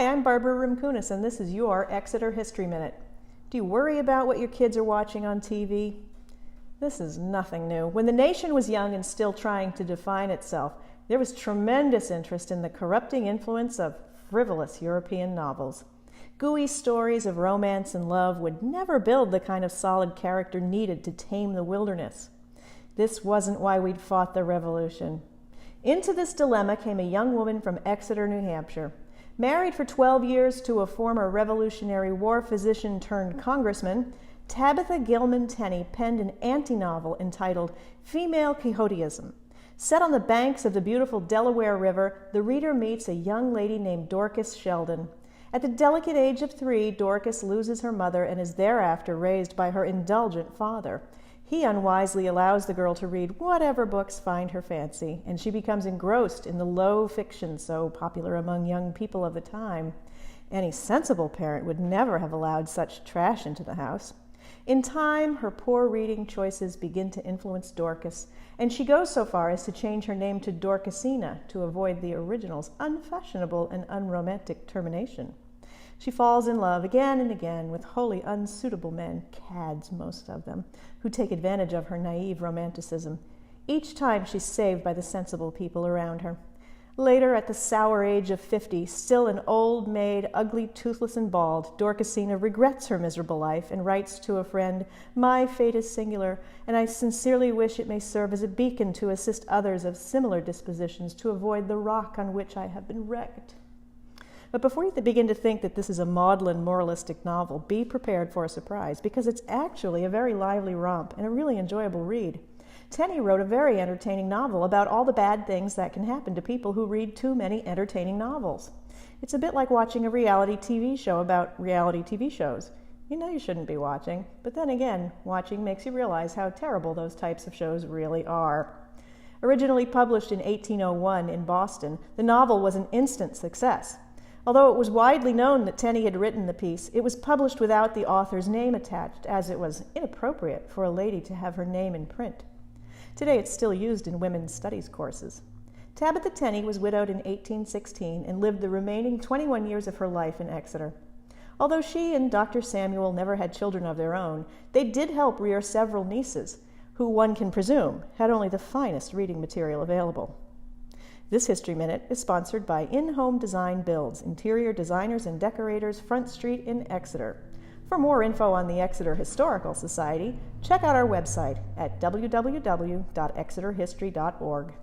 I'm Barbara Rimkunis, and this is your Exeter History Minute. Do you worry about what your kids are watching on TV? This is nothing new. When the nation was young and still trying to define itself, there was tremendous interest in the corrupting influence of frivolous European novels. Gooey stories of romance and love would never build the kind of solid character needed to tame the wilderness. This wasn't why we'd fought the Revolution. Into this dilemma came a young woman from Exeter, New Hampshire. Married for 12 years to a former Revolutionary War physician turned congressman, Tabitha Tenney penned an anti-novel entitled Female Quixotism. Set on the banks of the beautiful Delaware River, the reader meets a young lady named Dorcas Sheldon. At the delicate age of 3, Dorcas loses her mother and is thereafter raised by her indulgent father. He unwisely allows the girl to read whatever books find her fancy, and she becomes engrossed in the low fiction so popular among young people of the time. Any sensible parent would never have allowed such trash into the house. In time, her poor reading choices begin to influence Dorcas, and she goes so far as to change her name to Dorcasina to avoid the original's unfashionable and unromantic termination. She falls in love again and again with wholly unsuitable men, cads most of them, who take advantage of her naive romanticism. Each time she's saved by the sensible people around her. Later, at the sour age of 50, still an old maid, ugly, toothless, and bald, Dorcasina regrets her miserable life and writes to a friend, "My fate is singular, and I sincerely wish it may serve as a beacon to assist others of similar dispositions to avoid the rock on which I have been wrecked." But before you begin to think that this is a maudlin, moralistic novel, be prepared for a surprise, because it's actually a very lively romp and a really enjoyable read. Tenney wrote a very entertaining novel about all the bad things that can happen to people who read too many entertaining novels. It's a bit like watching a reality TV show about reality TV shows. You know you shouldn't be watching, but then again, watching makes you realize how terrible those types of shows really are. Originally published in 1801 in Boston, the novel was an instant success. Although it was widely known that Tenney had written the piece, it was published without the author's name attached, as it was inappropriate for a lady to have her name in print. Today it's still used in women's studies courses. Tabitha Tenney was widowed in 1816 and lived the remaining 21 years of her life in Exeter. Although she and Dr. Samuel never had children of their own, they did help rear several nieces, who one can presume had only the finest reading material available. This History Minute is sponsored by In-Home Design Builds, interior designers and decorators, Front Street in Exeter. For more info on the Exeter Historical Society, check out our website at www.exeterhistory.org.